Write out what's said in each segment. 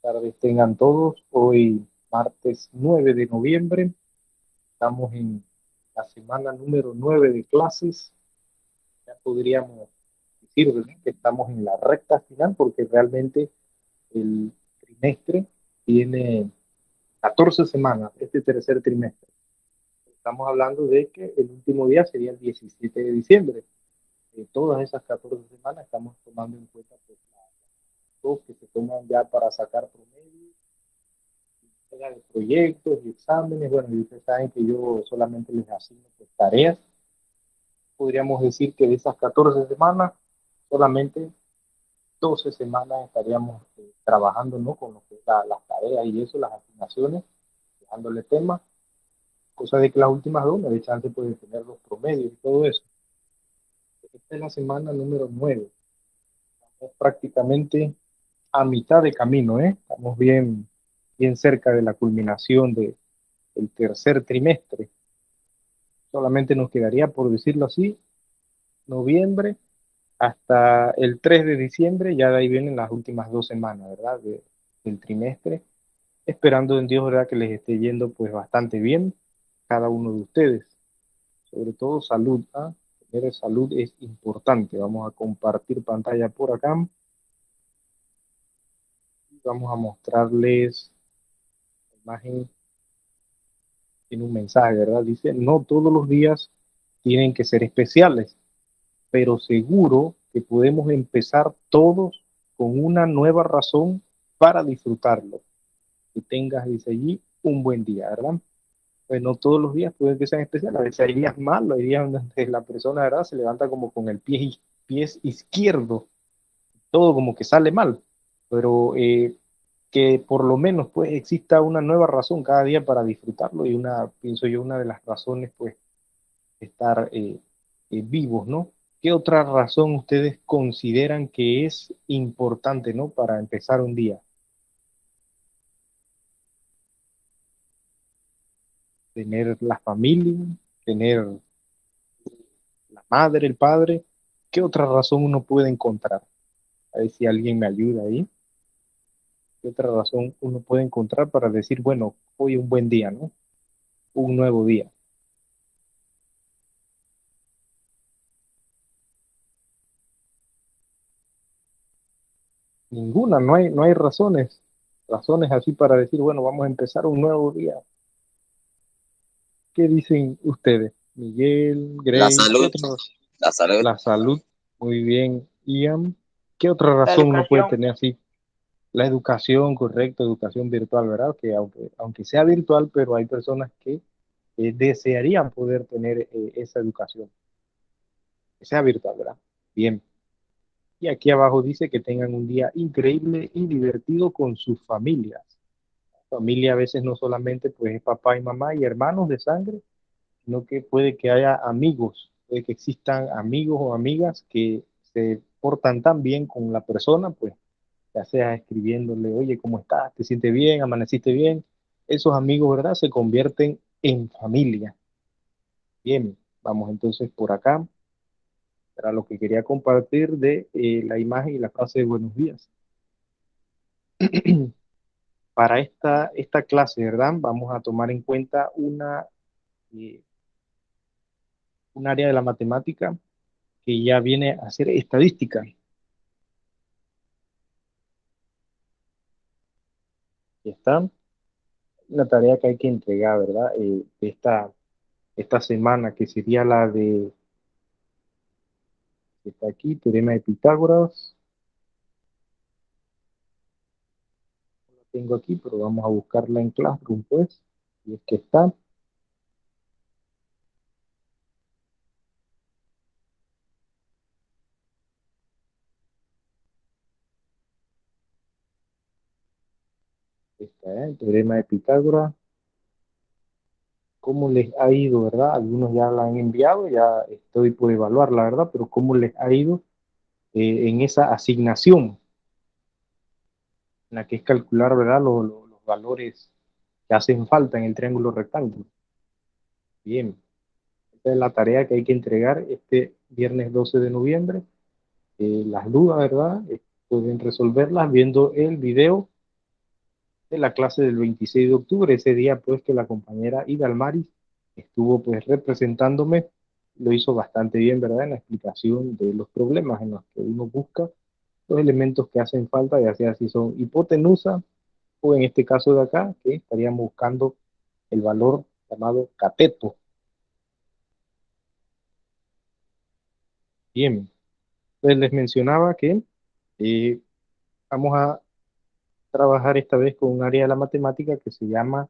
Tardes tengan todos. Hoy, martes 9 de noviembre, estamos en la semana número 9 de clases. Ya podríamos decir, ¿verdad?, que estamos en la recta final porque realmente el trimestre tiene 14 semanas, este tercer trimestre. Estamos hablando de que el último día sería el 17 de diciembre. De todas esas 14 semanas estamos tomando en cuenta pues, las dos que se toman ya para sacar promedio de proyectos y exámenes. Bueno, y ustedes saben que yo solamente les asigno pues, tareas. Podríamos decir que de esas 14 semanas, solamente 12 semanas estaríamos trabajando, ¿no?, con lo que es las tareas y eso, las asignaciones, dejándole temas, cosa de que las últimas dos me dé chance pues, de tener los promedios y todo eso. Esta es la semana número 9. Estamos prácticamente a mitad de camino, ¿eh? Estamos bien cerca de la culminación del tercer trimestre. Solamente nos quedaría, por decirlo así, noviembre hasta el 3 de diciembre, ya de ahí vienen las últimas 2 semanas, ¿verdad? Del trimestre, esperando en Dios, ¿verdad?, que les esté yendo pues bastante bien cada uno de ustedes. Sobre todo salud, ¿ah? Tener salud es importante. Vamos a compartir pantalla por acá. Vamos a mostrarles la imagen. Tiene un mensaje, ¿verdad? Dice, no todos los días tienen que ser especiales, pero seguro que podemos empezar todos con una nueva razón para disfrutarlo. Que tengas, dice allí, un buen día, ¿verdad? Pues no todos los días pueden que sean especiales, a veces hay días malos, hay días donde la persona, ¿verdad?, se levanta como con el pie izquierdo, todo como que sale mal, pero que por lo menos pues exista una nueva razón cada día para disfrutarlo y pienso yo, una de las razones pues estar vivos, ¿no? ¿Qué otra razón ustedes consideran que es importante, ¿no?, para empezar un día? Tener la familia, tener la madre, el padre. ¿Qué otra razón uno puede encontrar? A ver si alguien me ayuda ahí. ¿Qué otra razón uno puede encontrar para decir, bueno, hoy es un buen día, ¿no? Un nuevo día. Ninguna, no hay razones así para decir, bueno, vamos a empezar un nuevo día. ¿Qué dicen ustedes? Miguel, La Grace, ¿qué salud, otra? la salud. La salud, muy bien. Ian, ¿qué otra La razón uno puede educación. tener así? La educación, correcto, educación virtual, ¿verdad? Que aunque sea virtual, pero hay personas que desearían poder tener esa educación, que sea virtual, ¿verdad? Bien. Y aquí abajo dice que tengan un día increíble y divertido con sus familias. Familia a veces no solamente pues es papá y mamá y hermanos de sangre, sino que puede que haya amigos, puede que existan amigos o amigas que se portan tan bien con la persona, pues ya sea escribiéndole, oye, ¿cómo estás? ¿Te sientes bien? ¿Amaneciste bien? Esos amigos, ¿verdad?, se convierten en familia. Bien, vamos entonces por acá. Era lo que quería compartir de la imagen y la frase de buenos días. Para esta clase, ¿verdad?, vamos a tomar en cuenta eh, un área de la matemática que ya viene a ser estadística. Ya está. Una tarea que hay que entregar, ¿verdad? Esta semana, que sería la de, que está aquí, teorema de Pitágoras. No la tengo aquí, pero vamos a buscarla en Classroom, pues. Y es que está. Está, el teorema de Pitágoras. ¿Cómo les ha ido, verdad? Algunos ya la han enviado, ya estoy por evaluarla, verdad, pero ¿cómo les ha ido en esa asignación en la que es calcular, verdad, los valores que hacen falta en el triángulo rectángulo? Bien, esta es la tarea que hay que entregar este viernes 12 de noviembre. Las dudas, ¿verdad? Pueden resolverlas viendo el video de la clase del 26 de octubre, ese día pues que la compañera Ida Almaris estuvo pues representándome, lo hizo bastante bien, ¿verdad? En la explicación de los problemas en los que uno busca los elementos que hacen falta, ya sea si son hipotenusa o en este caso de acá, que estaríamos buscando el valor llamado cateto. Bien, pues les mencionaba que eh, vamos a trabajar esta vez con un área de la matemática que se llama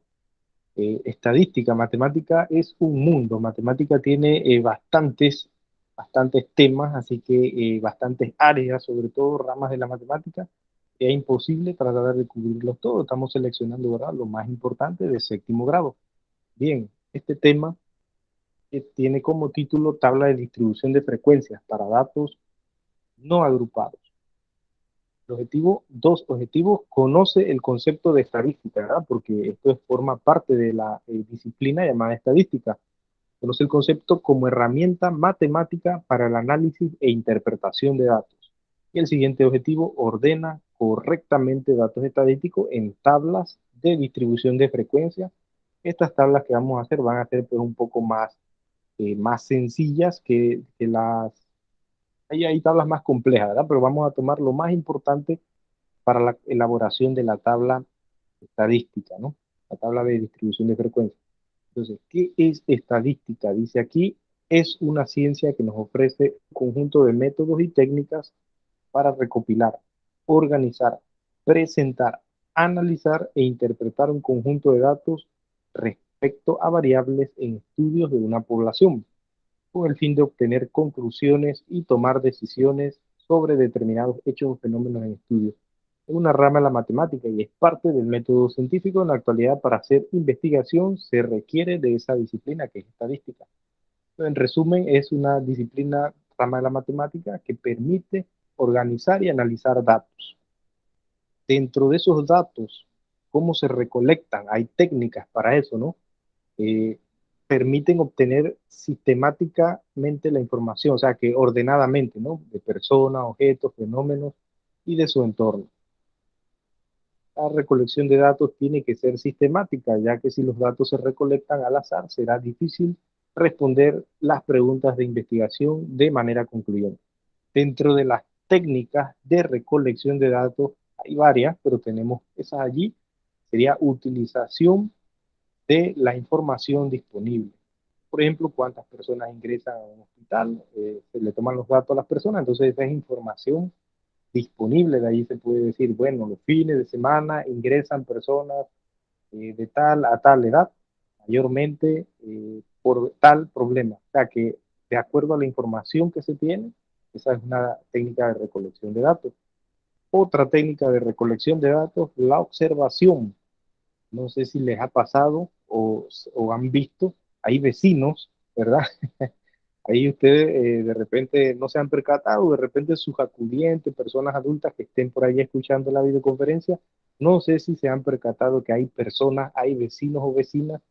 estadística. Matemática es un mundo. Matemática tiene bastantes temas, así que bastantes áreas, sobre todo ramas de la matemática. Es imposible tratar de cubrirlos todos. Estamos seleccionando, ¿verdad?, lo más importante de séptimo grado. Bien, este tema tiene como título tabla de distribución de frecuencias para datos no agrupados. El objetivo, dos objetivos, conoce el concepto de estadística, ¿verdad? Porque esto forma parte de la disciplina llamada estadística. Conoce el concepto como herramienta matemática para el análisis e interpretación de datos. Y el siguiente objetivo, ordena correctamente datos estadísticos en tablas de distribución de frecuencia. Estas tablas que vamos a hacer van a ser pues un poco más sencillas que las... hay tablas más complejas, ¿verdad? Pero vamos a tomar lo más importante para la elaboración de la tabla estadística, ¿no? La tabla de distribución de frecuencia. Entonces, ¿qué es estadística? Dice aquí, es una ciencia que nos ofrece un conjunto de métodos y técnicas para recopilar, organizar, presentar, analizar e interpretar un conjunto de datos respecto a variables en estudios de una población, con el fin de obtener conclusiones y tomar decisiones sobre determinados hechos o fenómenos en estudio. Es una rama de la matemática y es parte del método científico. En la actualidad, para hacer investigación se requiere de esa disciplina que es estadística. En resumen, es una disciplina, rama de la matemática que permite organizar y analizar datos. Dentro de esos datos, ¿cómo se recolectan? Hay técnicas para eso, ¿no? eh, Permiten obtener sistemáticamente la información, o sea, que ordenadamente, ¿no? De personas, objetos, fenómenos y de su entorno. La recolección de datos tiene que ser sistemática, ya que si los datos se recolectan al azar, será difícil responder las preguntas de investigación de manera concluyente. Dentro de las técnicas de recolección de datos hay varias, pero tenemos esas allí. Sería utilización de la información disponible. Por ejemplo, cuántas personas ingresan a un hospital, se le toman los datos a las personas, entonces esa es información disponible. De ahí se puede decir, bueno, los fines de semana ingresan personas de tal a tal edad, mayormente por tal problema. O sea que de acuerdo a la información que se tiene, esa es una técnica de recolección de datos. Otra técnica de recolección de datos, la observación. No sé si les ha pasado o han visto, hay vecinos, ¿verdad? Ahí ustedes de repente no se han percatado, de repente sus acudientes, personas adultas que estén por ahí escuchando la videoconferencia, no sé si se han percatado que hay personas, hay vecinos o vecinas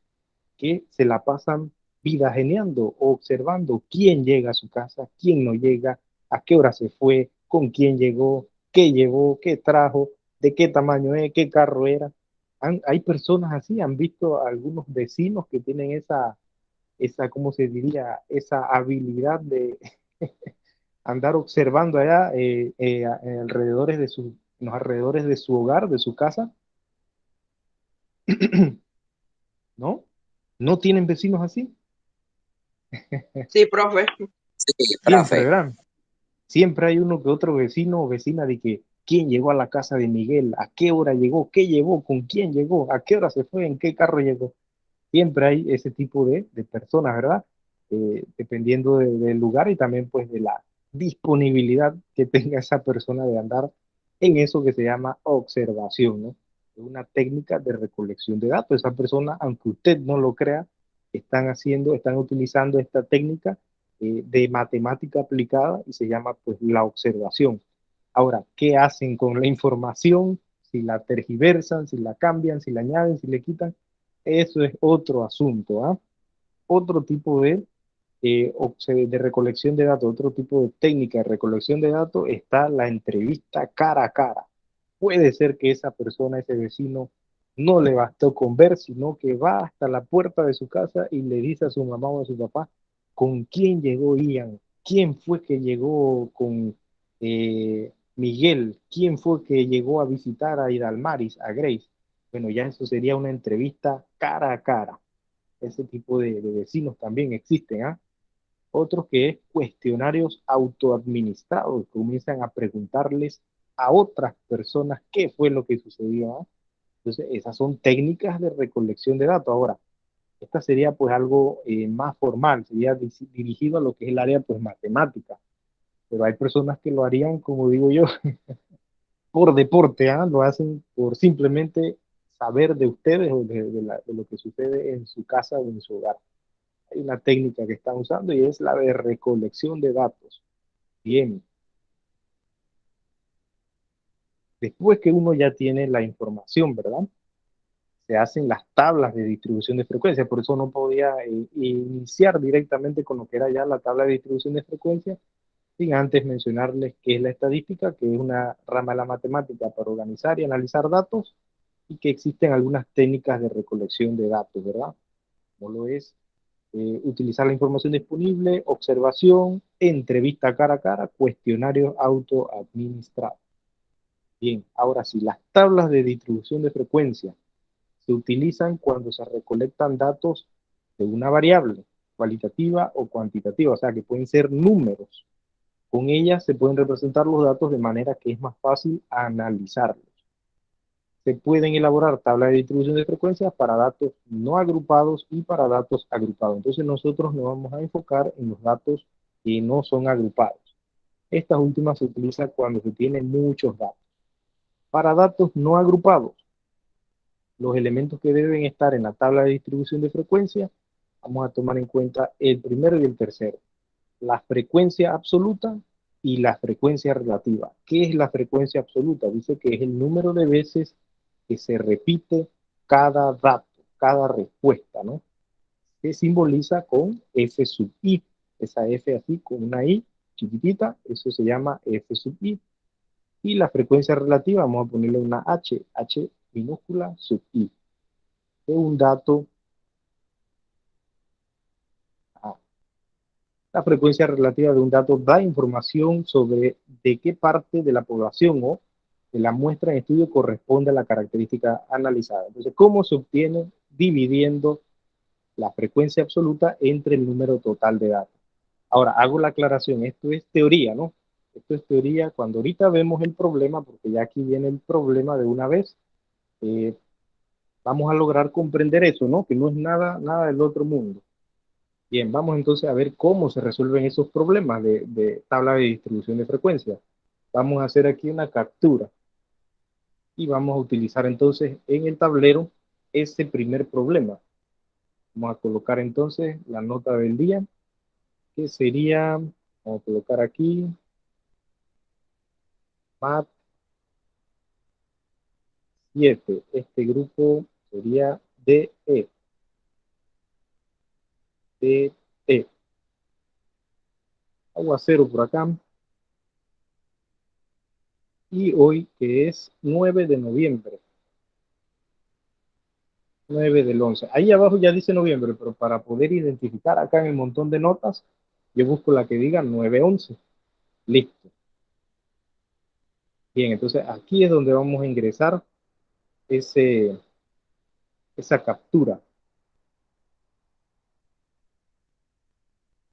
que se la pasan vidageneando o observando quién llega a su casa, quién no llega, a qué hora se fue, con quién llegó, qué llevó, qué trajo, de qué tamaño es, qué carro era. Hay personas así, han visto a algunos vecinos que tienen ¿cómo se diría? Esa habilidad de andar observando allá alrededores en los alrededores de su hogar, de su casa, ¿no? ¿No tienen vecinos así? Sí, profe. Sí, Siempre, profe. ¿verdad? Siempre hay uno que otro vecino o vecina de que quién llegó a la casa de Miguel, a qué hora llegó, qué llevó, con quién llegó, a qué hora se fue, en qué carro llegó. Siempre hay ese tipo de personas, ¿verdad? Dependiendo del lugar y también pues de la disponibilidad que tenga esa persona de andar en eso que se llama observación, ¿no? Es una técnica de recolección de datos. Esa persona, aunque usted no lo crea, están utilizando esta técnica de matemática aplicada y se llama pues la observación. Ahora, ¿qué hacen con la información? Si la tergiversan, si la cambian, si la añaden, si le quitan, eso es otro asunto, ¿ah? Otro tipo de recolección de datos, otro tipo de técnica de recolección de datos está la entrevista cara a cara. Puede ser que esa persona, ese vecino, No le bastó con ver, sino que va hasta la puerta de su casa y le dice a su mamá o a su papá con quién llegó Ian, quién fue que llegó con Miguel, quién fue que llegó a visitar a Idalmaris, a Grace. Bueno, ya eso sería una entrevista cara a cara. Ese tipo de vecinos también existen, ¿ah? Otros que es cuestionarios autoadministrados, comienzan a preguntarles a otras personas qué fue lo que sucedió, ¿ah? Entonces, esas son técnicas de recolección de datos. Ahora, esta sería pues algo más formal, sería dirigido a lo que es el área pues matemática, pero hay personas que lo harían, como digo yo, por deporte, ¿ah? Lo hacen por simplemente saber de ustedes o de lo que sucede en su casa o en su hogar. Hay una técnica que están usando y es la de recolección de datos. Bien, después que uno ya tiene la información, ¿verdad? Se hacen las tablas de distribución de frecuencia, por eso no podía iniciar directamente con lo que era ya la tabla de distribución de frecuencia, sin antes mencionarles qué es la estadística, que es una rama de la matemática para organizar y analizar datos, y que existen algunas técnicas de recolección de datos, ¿verdad? Como lo es utilizar la información disponible, observación, entrevista cara a cara, cuestionarios autoadministrados. Bien, ahora sí, las tablas de distribución de frecuencia se utilizan cuando se recolectan datos de una variable, cualitativa o cuantitativa, o sea que pueden ser números. Con ellas se pueden representar los datos de manera que es más fácil analizarlos. Se pueden elaborar tablas de distribución de frecuencias para datos no agrupados y para datos agrupados. Entonces nosotros nos vamos a enfocar en los datos que no son agrupados. Estas últimas se utilizan cuando se tienen muchos datos. Para datos no agrupados, los elementos que deben estar en la tabla de distribución de frecuencia, vamos a tomar en cuenta el primero y el tercero. La frecuencia absoluta y la frecuencia relativa. ¿Qué es la frecuencia absoluta? Dice que es el número de veces que se repite cada dato, cada respuesta, ¿no? Se simboliza con F sub i. Esa F así con una I chiquitita, eso se llama F sub i. Y la frecuencia relativa, vamos a ponerle una H minúscula sub i. Es un dato. La frecuencia relativa de un dato da información sobre de qué parte de la población o de la muestra en estudio corresponde a la característica analizada. Entonces, ¿cómo se obtiene? Dividiendo la frecuencia absoluta entre el número total de datos. Ahora, hago la aclaración, esto es teoría, ¿no? Esto es teoría, cuando ahorita vemos el problema, porque ya aquí viene el problema de una vez, eh, vamos a lograr comprender eso, ¿no? Que no es nada del otro mundo. Bien, vamos entonces a ver cómo se resuelven esos problemas de tabla de distribución de frecuencia. Vamos a hacer aquí una captura y vamos a utilizar entonces en el tablero ese primer problema. Vamos a colocar entonces la nota del día, que sería, vamos a colocar aquí, MAT 7. Este grupo sería DE. DE. Aguacero por acá. Y hoy, que es 9 de noviembre. 9 del 11. Ahí abajo ya dice noviembre, pero para poder identificar acá en el montón de notas, yo busco la que diga 9-11. Listo. Bien, entonces aquí es donde vamos a ingresar esa captura.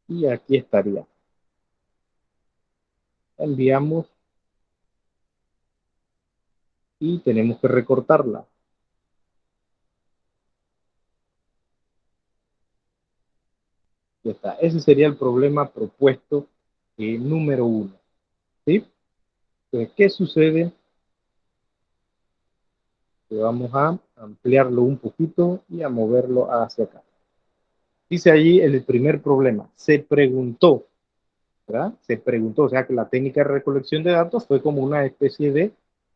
Y aquí estaría. Enviamos y tenemos que recortarla. Ya está. Ese sería el problema propuesto número 1. ¿Sí? Entonces, ¿qué sucede? Que vamos a ampliarlo un poquito y a moverlo hacia acá. Dice allí el primer problema. Se preguntó, ¿verdad? Se preguntó, o sea que la técnica de recolección de datos fue como una especie de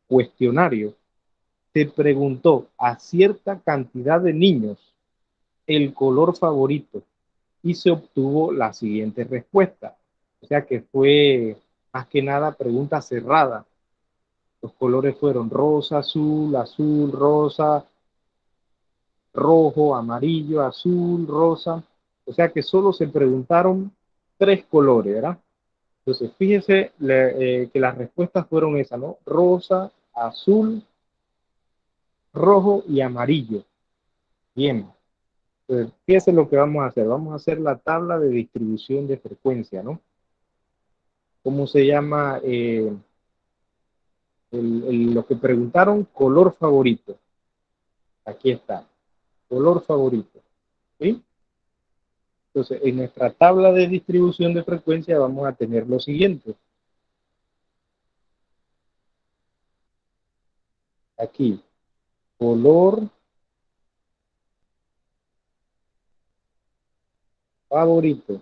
cuestionario. Se preguntó a cierta cantidad de niños el color favorito y se obtuvo la siguiente respuesta. O sea que fue más que nada pregunta cerrada. Los colores fueron rosa, azul, azul, rosa, rojo, amarillo, azul, rosa. O sea que solo se preguntaron 3 colores, ¿verdad? Entonces, fíjese que las respuestas fueron esas, ¿no? Rosa, azul, rojo y amarillo. Bien. Entonces, fíjese lo que vamos a hacer. Vamos a hacer la tabla de distribución de frecuencia, ¿no? ¿Cómo se llama? Lo que preguntaron, color favorito. Aquí está. Color favorito. ¿Sí? Entonces, en nuestra tabla de distribución de frecuencia vamos a tener lo siguiente. Aquí, color favorito.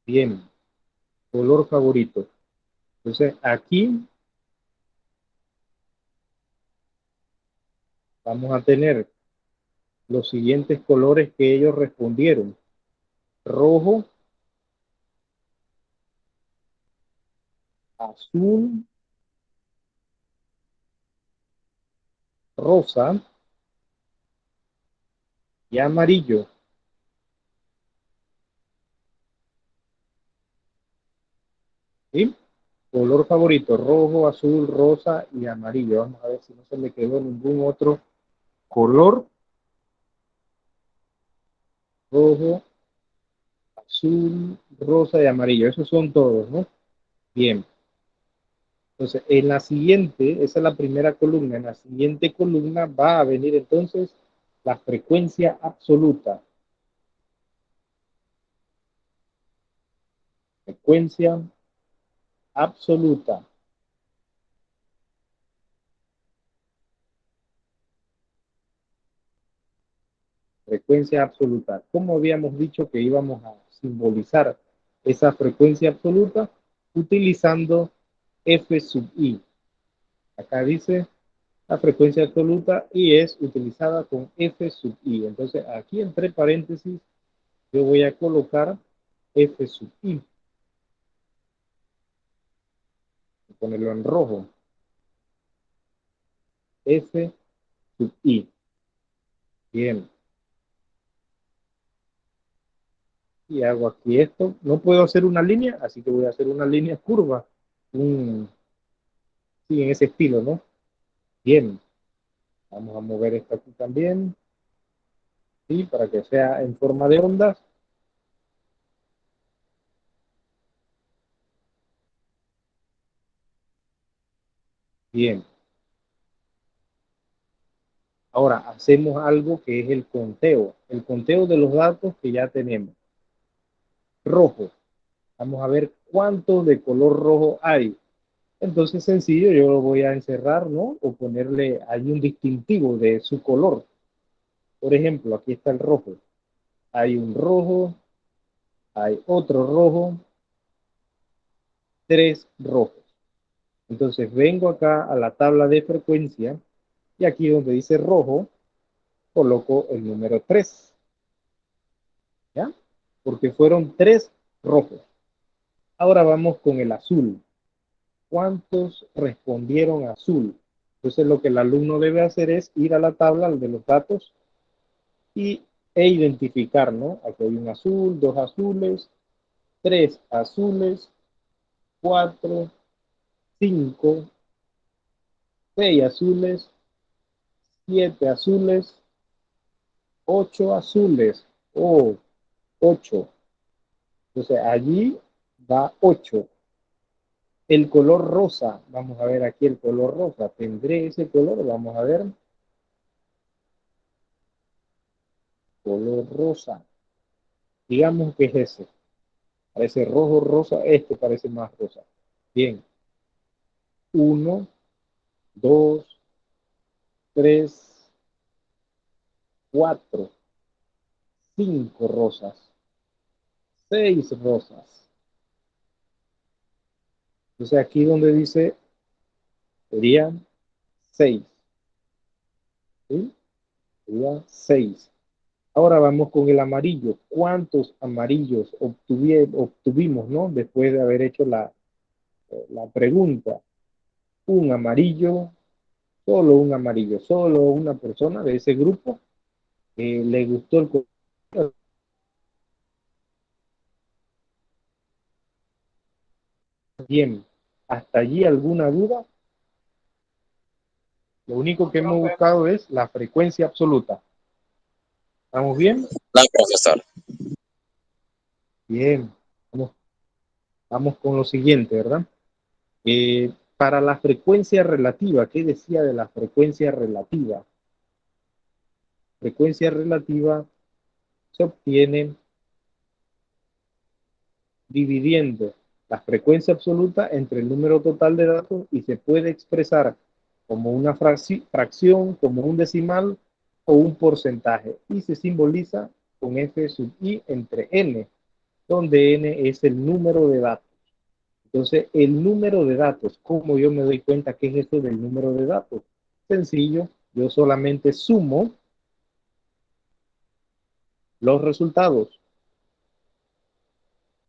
Bien, color favorito. Entonces, aquí vamos a tener los siguientes colores que ellos respondieron. Rojo, azul, rosa y amarillo. ¿Sí? Color favorito, rojo, azul, rosa y amarillo. Vamos a ver si no se me quedó ningún otro color. Rojo, azul, rosa y amarillo. Esos son todos, ¿no? Bien. Entonces, en la siguiente, esa es la primera columna. En la siguiente columna va a venir entonces la frecuencia absoluta. Frecuencia absoluta. Frecuencia absoluta. ¿Cómo habíamos dicho que íbamos a simbolizar esa frecuencia absoluta? Utilizando F sub I. Acá dice la frecuencia absoluta y es utilizada con F sub I. Entonces, aquí entre paréntesis, yo voy a colocar F sub I. Ponerlo en rojo. F sub I. Bien. Y hago aquí esto. No puedo hacer una línea, así que voy a hacer una línea curva. Sí, en ese estilo, ¿no? Bien. Vamos a mover esto aquí también. Sí, para que sea en forma de ondas. Bien. Ahora hacemos algo que es el conteo. El conteo de los datos que ya tenemos. Rojo. Vamos a ver cuántos de color rojo hay. Entonces, sencillo, yo lo voy a encerrar, ¿no? O ponerle ahí un distintivo de su color. Por ejemplo, aquí está el rojo. Hay un rojo, hay otro rojo, 3 rojos. Entonces, vengo acá a la tabla de frecuencia y aquí donde dice rojo, coloco el número 3. ¿Ya? Porque fueron 3 rojos. Ahora vamos con el azul. ¿Cuántos respondieron azul? Entonces lo que el alumno debe hacer es ir a la tabla de los datos e identificar, ¿no? Aquí hay un azul, 2 azules, 3 azules, 4, 5, 6 azules, 7 azules, 8 azules. Oh, 8. Entonces allí va 8. El color rosa, vamos a ver aquí el color rosa. ¿Tendré ese color? Vamos a ver. Color rosa. Digamos que es ese. Parece rojo, rosa. Este parece más rosa. Bien. 1, 2, 3, 4, 5 rosas. 6 rosas. Entonces aquí donde dice serían 6. ¿Sí? Sería 6. Ahora vamos con el amarillo. ¿Cuántos amarillos obtuvimos, ¿no? Después de haber hecho la pregunta. Un amarillo, solo un amarillo, solo una persona de ese grupo le gustó el contenido. Bien, hasta allí alguna duda. Lo único No, que hemos profe. buscado es la frecuencia absoluta. ¿Estamos bien? No, profesor. Bien. Vamos con lo siguiente, ¿verdad? Para la frecuencia relativa, ¿qué decía de la frecuencia relativa? Frecuencia relativa se obtiene dividiendo la frecuencia absoluta entre el número total de datos y se puede expresar como una fracción, como un decimal o un porcentaje y se simboliza con f sub i entre n, donde n es el número de datos. Entonces, el número de datos, ¿cómo yo me doy cuenta qué es esto del número de datos? Sencillo, yo solamente sumo los resultados.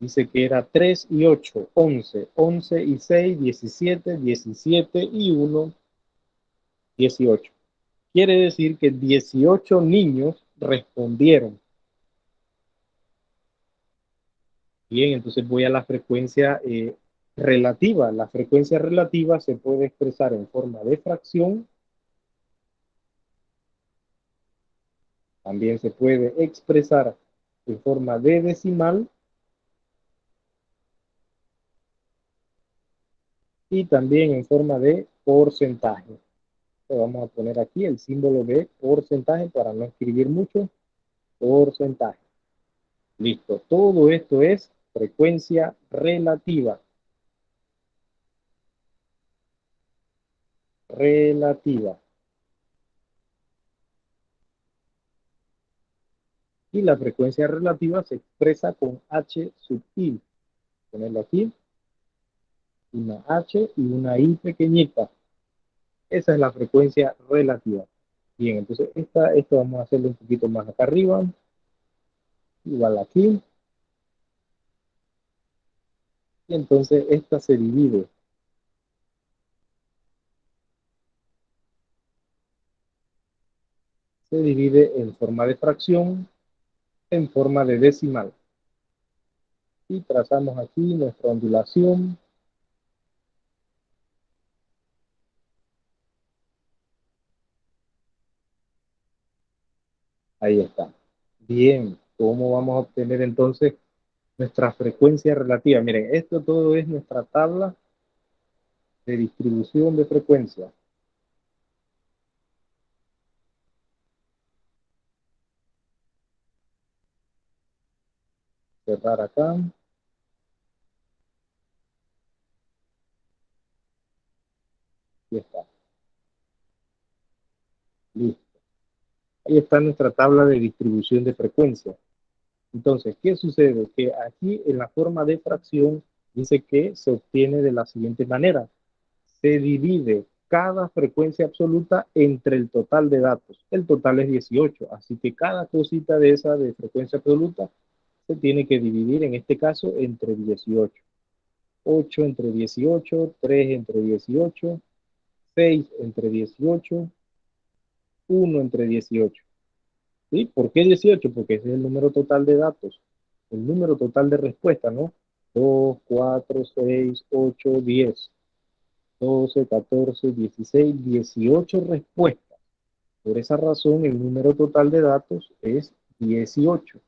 Dice que era 3 y 8, 11, 11 y 6, 17, 17 y 1, 18. Quiere decir que 18 niños respondieron. Bien, entonces voy a la frecuencia relativa. La frecuencia relativa se puede expresar en forma de fracción. También se puede expresar en forma de decimal y también en forma de porcentaje. Vamos a poner aquí el símbolo de porcentaje para no escribir mucho. Porcentaje. Listo. Todo esto es frecuencia relativa. Relativa. Y la frecuencia relativa se expresa con H sub I. Ponerlo aquí. Una H y una I pequeñita. Esa es la frecuencia relativa. Bien, entonces esto vamos a hacerlo un poquito más acá arriba. Igual aquí. Y entonces esta se divide. Se divide en forma de fracción, en forma de decimal. Y trazamos aquí nuestra ondulación. Ahí está. Bien, ¿cómo vamos a obtener entonces nuestra frecuencia relativa? Miren, esto todo es nuestra tabla de distribución de frecuencia. Cerrar acá. Y está. Listo. Ahí está nuestra tabla de distribución de frecuencia. Entonces, ¿qué sucede? Que aquí en la forma de fracción dice que se obtiene de la siguiente manera. Se divide cada frecuencia absoluta entre el total de datos. El total es 18, así que cada cosita de esa de frecuencia absoluta se tiene que dividir, en este caso, entre 18. 8 entre 18, 3 entre 18, 6 entre 18, 1 entre 18. ¿Sí? ¿Por qué 18? Porque ese es el número total de datos, el número total de respuesta, ¿no? 2, 4, 6, 8, 10, 12, 14, 16, 18 respuestas. Por esa razón, el número total de datos es 18.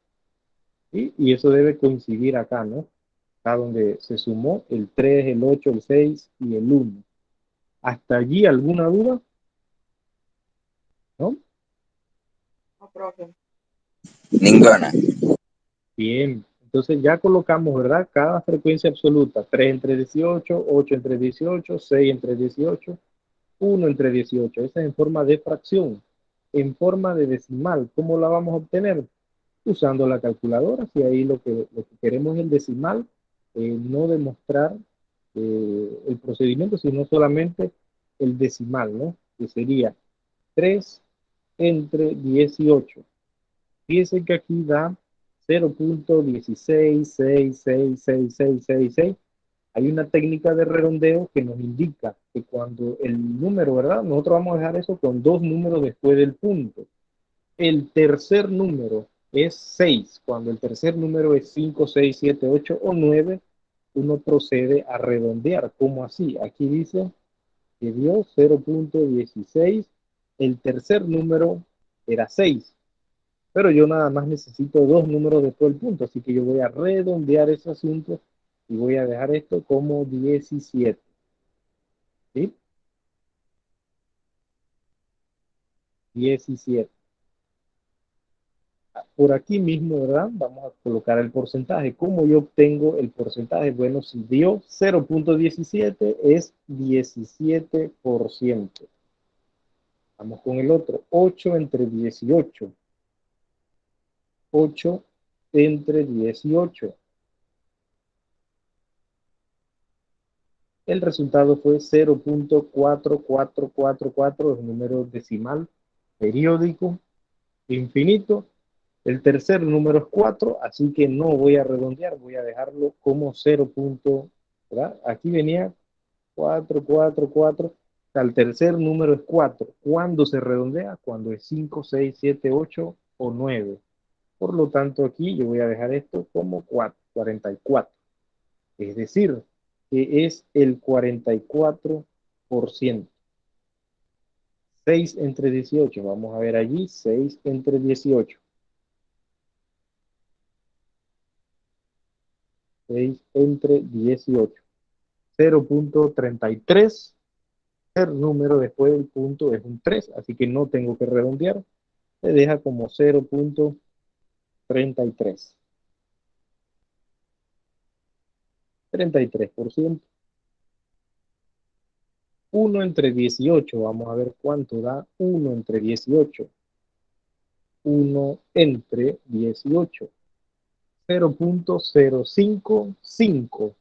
¿Sí? Y eso debe coincidir acá, ¿no? Acá donde se sumó el 3, el 8, el 6 y el 1. ¿Hasta allí alguna duda? ¿No? No, profe. Ninguna. Bien, entonces ya colocamos, ¿verdad? Cada frecuencia absoluta, 3 entre 18, 8 entre 18, 6 entre 18, 1 entre 18. Esa es en forma de fracción. En forma de decimal, ¿cómo la vamos a obtener? Usando la calculadora. Si ahí lo que queremos es el decimal, no demostrar el procedimiento, sino solamente el decimal, ¿no? Que sería 3 entre 18. Fíjense que aquí da 0.1666666. Hay una técnica de redondeo que nos indica que cuando el número, ¿verdad? Nosotros vamos a dejar eso con dos números después del punto. El tercer número es 6. Cuando el tercer número es 5, 6, 7, 8 o 9, uno procede a redondear. ¿Cómo así? Aquí dice que dio 0.16. El tercer número era 6. Pero yo nada más necesito dos números después del punto. Así que yo voy a redondear ese asunto y voy a dejar esto como 17. ¿Sí? 17. Por aquí mismo, ¿verdad? Vamos a colocar el porcentaje. ¿Cómo yo obtengo el porcentaje? Bueno, si dio 0.17 es 17%. Vamos con el otro. 8 entre 18. 8 entre 18. El resultado fue 0.4444, es un número decimal periódico infinito. El tercer número es 4, así que no voy a redondear, voy a dejarlo como 0. ¿Verdad? Aquí venía 4, 4, 4. O sea, el tercer número es 4. ¿Cuándo se redondea? Cuando es 5, 6, 7, 8 o 9. Por lo tanto, aquí yo voy a dejar esto como 4, 44. Es decir, que es el 44%. 6 entre 18. Vamos a ver allí, 6 entre 18. 6 entre 18. 0.33. El número después del punto es un 3, así que no tengo que redondear. Se deja como 0.33. 33%. 1 entre 18. Vamos a ver cuánto da 1 entre 18. 1 entre 18. 0.055.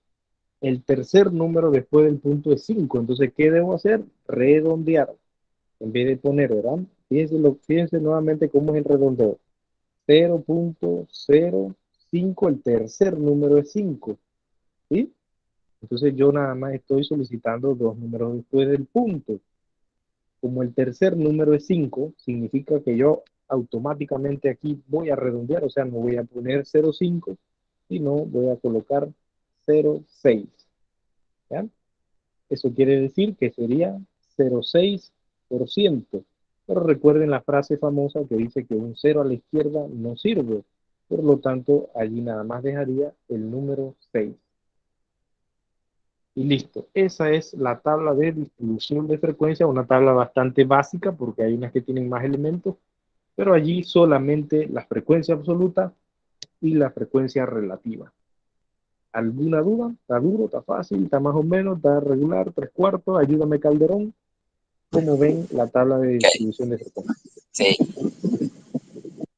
El tercer número después del punto es 5. Entonces, ¿qué debo hacer? Redondear. En vez de poner, ¿verdad? Fíjense nuevamente cómo es el redondeo. 0.05. El tercer número es 5. ¿Sí? Entonces yo nada más estoy solicitando dos números después del punto. Como el tercer número es 5, significa que yo automáticamente aquí voy a redondear, o sea, no voy a poner 0.5, sino voy a colocar 0.6. ¿Ya? Eso quiere decir que sería 0.6%. Pero recuerden la frase famosa que dice que un 0 a la izquierda no sirve. Por lo tanto, allí nada más dejaría el número 6. Y listo. Esa es la tabla de distribución de frecuencia, una tabla bastante básica porque hay unas que tienen más elementos, pero allí solamente la frecuencia absoluta y la frecuencia relativa. ¿Alguna duda? ¿Está duro? ¿Está fácil? ¿Está más o menos? ¿Está regular? ¿Tres cuartos? Ayúdame, Calderón. ¿Cómo ven la tabla de Ok, distribución de frecuencia? sí.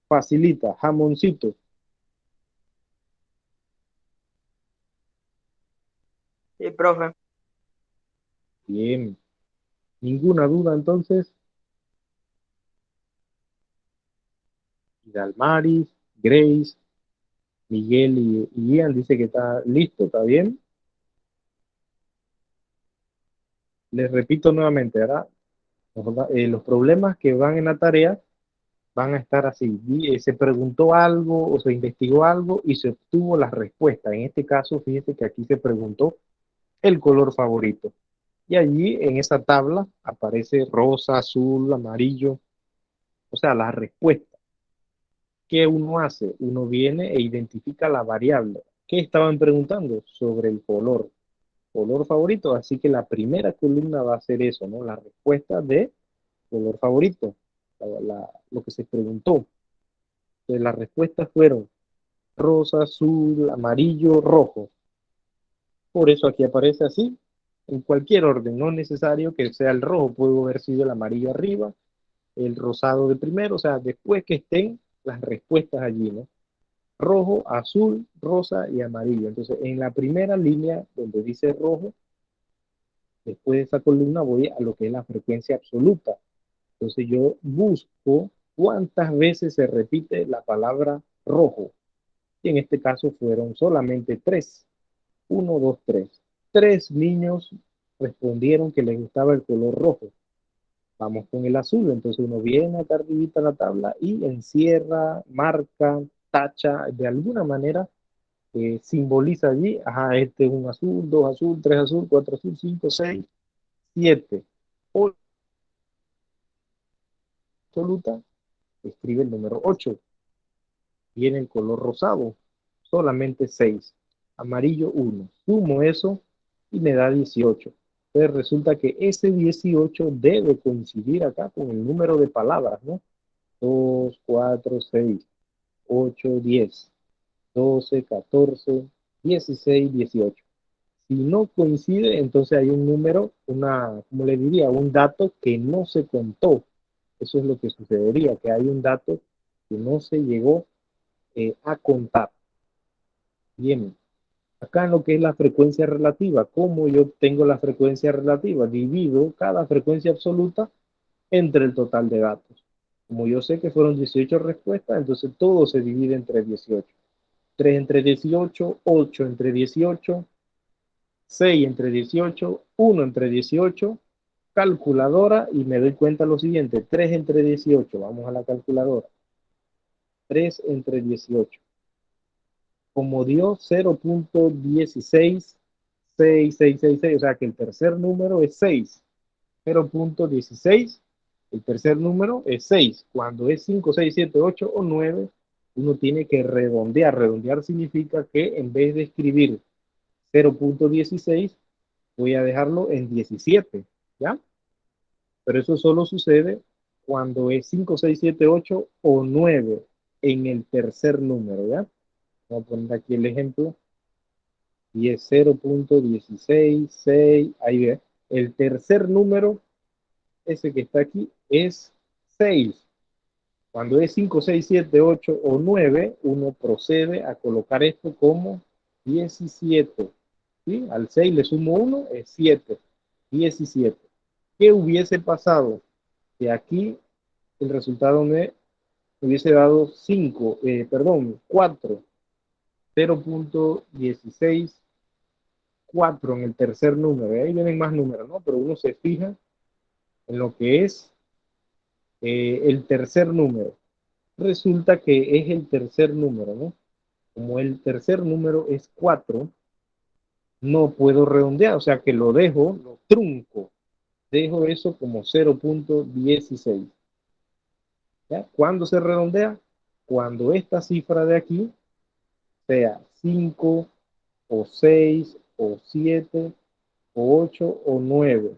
Facilita, jamoncito. Sí, profe. Bien. ¿Ninguna duda entonces? Dalmaris, Grace, Miguel y Ian dice que está listo, está bien. Les repito nuevamente, ¿verdad? Los problemas que van en la tarea van a estar así. Se preguntó algo o se investigó algo y se obtuvo la respuesta. En este caso, fíjate que aquí se preguntó el color favorito. Y allí en esa tabla aparece rosa, azul, amarillo, o sea, la respuesta. ¿Qué uno hace? Uno viene e identifica la variable. ¿Qué estaban preguntando? Sobre el color favorito. Así que la primera columna va a ser eso, ¿no? La respuesta de color favorito, lo que se preguntó. Entonces, las respuestas fueron rosa, azul, amarillo, rojo. Por eso aquí aparece así, en cualquier orden, no es necesario que sea el rojo, puede haber sido el amarillo arriba, el rosado de primero, o sea, después que estén las respuestas allí, ¿no? Rojo, azul, rosa y amarillo. Entonces, en la primera línea donde dice rojo, después de esa columna voy a lo que es la frecuencia absoluta. Entonces yo busco ¿Cuántas veces se repite la palabra rojo? Y en este caso fueron solamente 3. 1, 2, 3. 3 niños respondieron que les gustaba el color rojo. Vamos con el azul. Entonces uno viene acá arribita a la tabla y encierra, marca, tacha, de alguna manera simboliza allí, ajá, este es un azul, 2 azul, 3 azul, 4 azul, 5, 6, 7. Absoluta, escribe el número 8. Viene el color rosado, solamente 6. Amarillo 1. Sumo eso y me da 18. Entonces resulta que ese 18 debe coincidir acá con el número de palabras, ¿no? 2, 4, 6, 8, 10, 12, 14, 16, 18. Si no coincide, entonces hay un número, ¿cómo le diría? Un dato que no se contó. Eso es lo que sucedería, que hay un dato que no se llegó a contar. Bien, acá en lo que es la frecuencia relativa, ¿cómo yo obtengo la frecuencia relativa? Divido cada frecuencia absoluta entre el total de datos. Como yo sé que fueron 18 respuestas, entonces todo se divide entre 18. 3 entre 18, 8 entre 18, 6 entre 18, 1 entre 18, calculadora y me doy cuenta lo siguiente, 3 entre 18, vamos a la calculadora, 3 entre 18. Como dio 0.16666, o sea que el tercer número es 6. 0.16, el tercer número es 6. Cuando es 5, 6, 7, 8 o 9, uno tiene que redondear. Redondear significa que en vez de escribir 0.16, voy a dejarlo en 17, ¿ya? Pero eso solo sucede cuando es 5, 6, 7, 8 o 9 en el tercer número, ¿ya? Voy a poner aquí el ejemplo. Y es 0.166, ahí ve. El tercer número, ese que está aquí, es 6. Cuando es 5, 6, 7, 8 o 9, uno procede a colocar esto como 17. ¿Sí? Al 6 le sumo 1, es 7. 17. ¿Qué hubiese pasado? Que aquí el resultado me hubiese dado 5, perdón, 4. 0.16, 4 en el tercer número. Ahí vienen más números, ¿no? Pero uno se fija en lo que es el tercer número. Resulta que es el tercer número, ¿no? Como el tercer número es 4, no puedo redondear, o sea que lo dejo, lo trunco. Dejo eso como 0.16. ¿Ya? ¿Cuándo se redondea? Cuando esta cifra de aquí sea 5 o 6 o 7 o 8 o 9.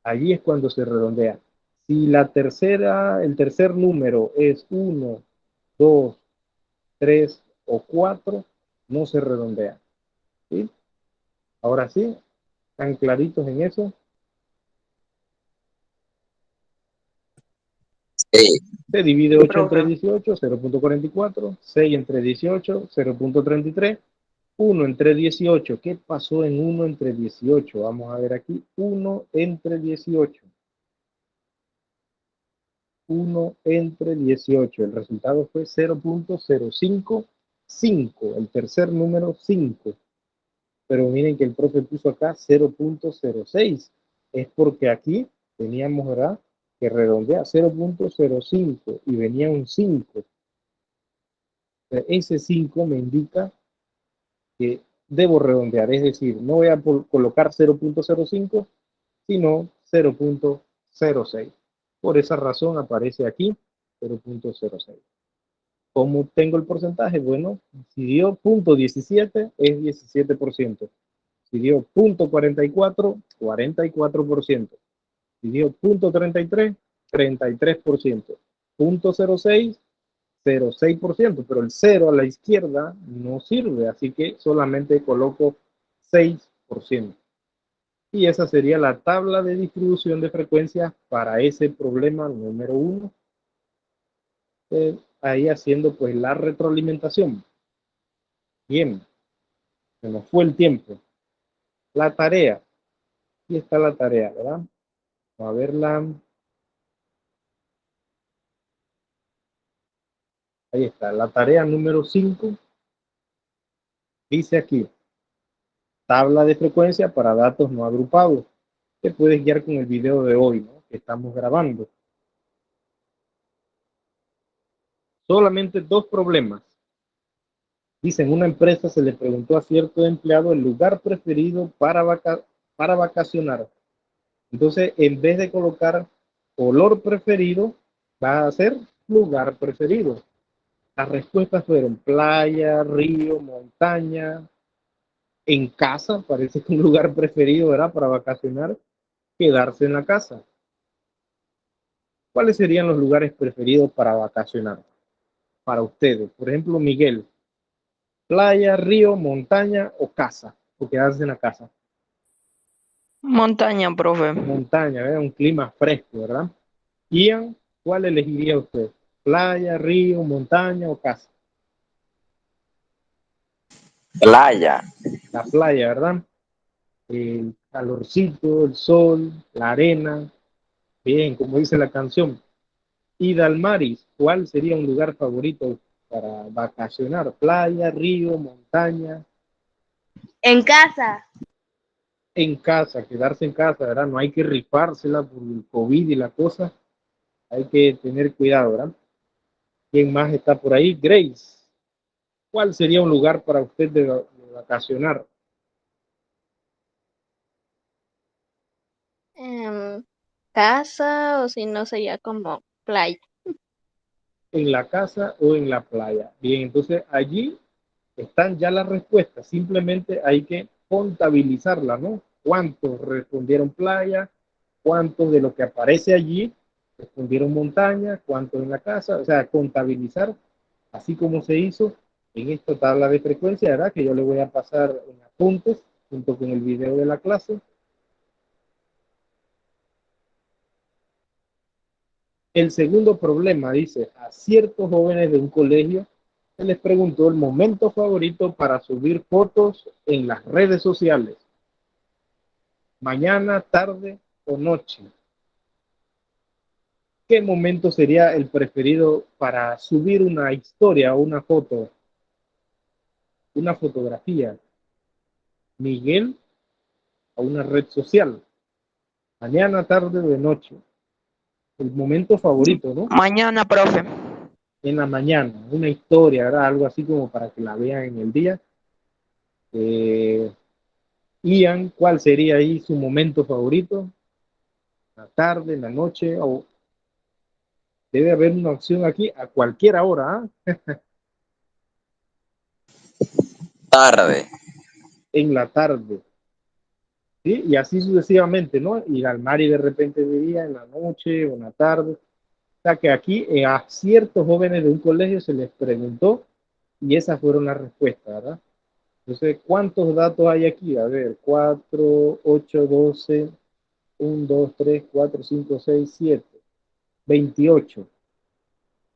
Allí es cuando se redondea. Si el tercer número es 1, 2, 3 o 4, no se redondea. ¿Sí? Ahora sí, ¿están claritos en eso? Sí, Se divide Sí, 8 entre profe. 18, 0.44, 6 entre 18, 0.33, 1 entre 18. ¿Qué pasó en 1 entre 18? Vamos a ver aquí, 1 entre 18. 1 entre 18. El resultado fue 0.055, el tercer número 5. Pero miren que el profe puso acá 0.06. Es porque aquí teníamos, ¿verdad?, que redondear 0.05 y venía un 5. Ese 5 me indica que debo redondear, es decir, no voy a colocar 0.05, sino 0.06. Por esa razón aparece aquí 0.06. ¿Cómo obtengo el porcentaje? Bueno, si dio 0.17 es 17%. Si dio 0.44, 44%. Si dio 0.33, 33%. 0.06, 0.6%, pero el 0 a la izquierda no sirve, así que solamente coloco 6%. Y esa sería la tabla de distribución de frecuencias para ese problema número 1. Ahí haciendo pues la retroalimentación. Bien, se nos fue el tiempo. La tarea. Aquí está la tarea, ¿verdad? Vamos a verla. Ahí está, la tarea número 5 dice aquí, tabla de frecuencia para datos no agrupados. Te puedes guiar con el video de hoy, ¿no?, que estamos grabando. Solamente 2 problemas. Dice, en una empresa se le preguntó a cierto empleado el lugar preferido para vacacionar. Entonces, en vez de colocar color preferido, va a ser lugar preferido. Las respuestas fueron playa, río, montaña, en casa. Parece que un lugar preferido era para vacacionar, quedarse en la casa. ¿Cuáles serían los lugares preferidos para vacacionar para ustedes? Por ejemplo, Miguel, playa, río, montaña o casa, o quedarse en la casa. Montaña, profe. Montaña, ¿verdad? Un clima fresco, ¿verdad? Ian, ¿cuál elegiría usted? ¿Playa, río, montaña o casa? Playa. La playa, ¿verdad? El calorcito, el sol, la arena. Bien, como dice la canción. Y Dalmaris, ¿cuál sería un lugar favorito para vacacionar? ¿Playa, río, montaña? En casa. En casa, quedarse en casa, ¿verdad? No hay que rifársela por el COVID y la cosa. Hay que tener cuidado, ¿verdad? ¿Quién más está por ahí? Grace. ¿Cuál sería un lugar para usted de vacacionar? Casa o si no sería como playa. ¿En la casa o en la playa? Bien, entonces allí están ya las respuestas. Simplemente hay que contabilizarlas, ¿no? ¿Cuántos respondieron playa? ¿Cuántos de lo que aparece allí respondieron montaña? ¿Cuántos en la casa? O sea, contabilizar, así como se hizo en esta tabla de frecuencia, ¿verdad? Que yo le voy a pasar en apuntes junto con el video de la clase. El segundo problema dice, a ciertos jóvenes de un colegio se les preguntó el momento favorito para subir fotos en las redes sociales. Mañana, tarde o noche. ¿Qué momento sería el preferido para subir una historia o una foto, una fotografía? Miguel, a una red social. Mañana, tarde o de noche. El momento favorito, ¿no? Mañana, profe. En la mañana, una historia, ¿verdad? Algo así como para que la vean en el día. Ian, ¿cuál sería ahí su momento favorito? ¿La tarde, la noche? O debe haber una opción aquí a cualquier hora, ¿eh? Tarde. En la tarde. ¿Sí? Y así sucesivamente, ¿no? Y al mar y de repente diría en la noche o en la tarde. O sea que aquí a ciertos jóvenes de un colegio se les preguntó y esas fueron las respuestas, ¿verdad? Entonces, ¿cuántos datos hay aquí? A ver, 4, 8, 12, 1, 2, 3, 4, 5, 6, 7, 28.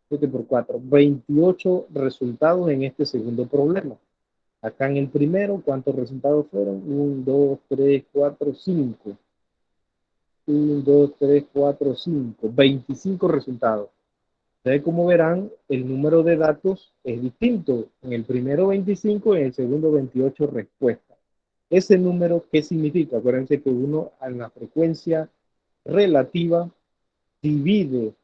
7 por 4, 28 resultados en este segundo problema. Acá en el primero, ¿cuántos resultados fueron? 1, 2, 3, 4, 5. 1, 2, 3, 4, 5. 25 resultados. Entonces, como verán, el número de datos es distinto. En el primero 25, en el segundo 28 respuestas. Ese número, ¿qué significa? Acuérdense que uno en la frecuencia relativa divide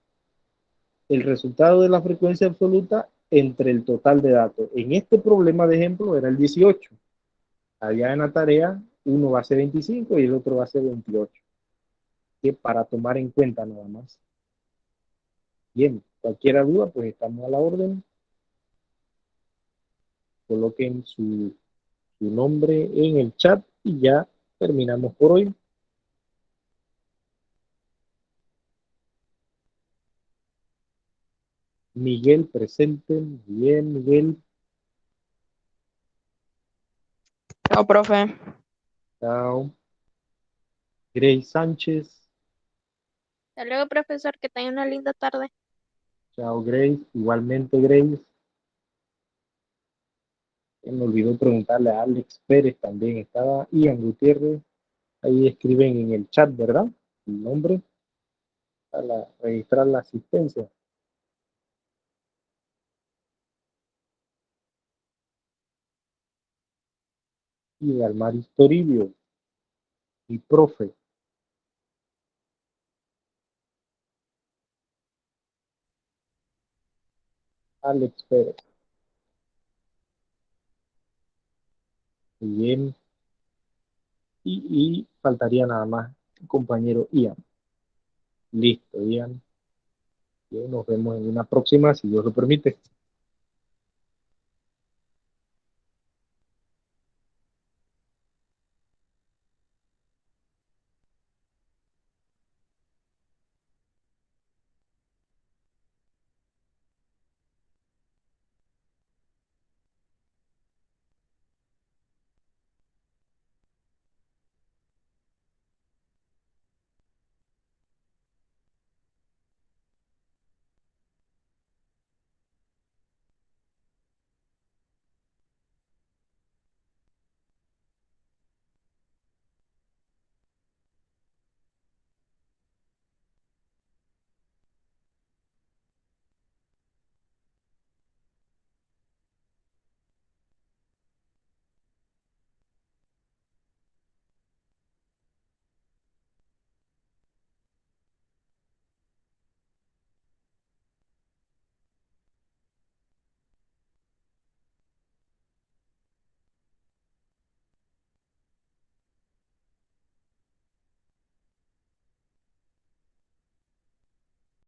el resultado de la frecuencia absoluta entre el total de datos. En este problema de ejemplo era el 18. Allá en la tarea, uno va a ser 25 y el otro va a ser 28. Que para tomar en cuenta nada más. Bien, cualquier duda, pues estamos a la orden. Coloquen su nombre en el chat y ya terminamos por hoy. Miguel presente. Bien, Miguel. Chao, profe. Chao. Grace Sánchez. Hasta luego, profesor, que tenga una linda tarde. Chao, Grace. Igualmente, Grace. Me olvidó preguntarle a Alex Pérez también. Estaba Ian Gutiérrez. Ahí escriben en el chat, ¿verdad? El nombre para registrar la asistencia. Y Dalmaris Toribio, mi profe. Alex Pérez. Muy bien. Y faltaría nada más el compañero Ian. Listo, Ian. Bien, nos vemos en una próxima, si Dios lo permite.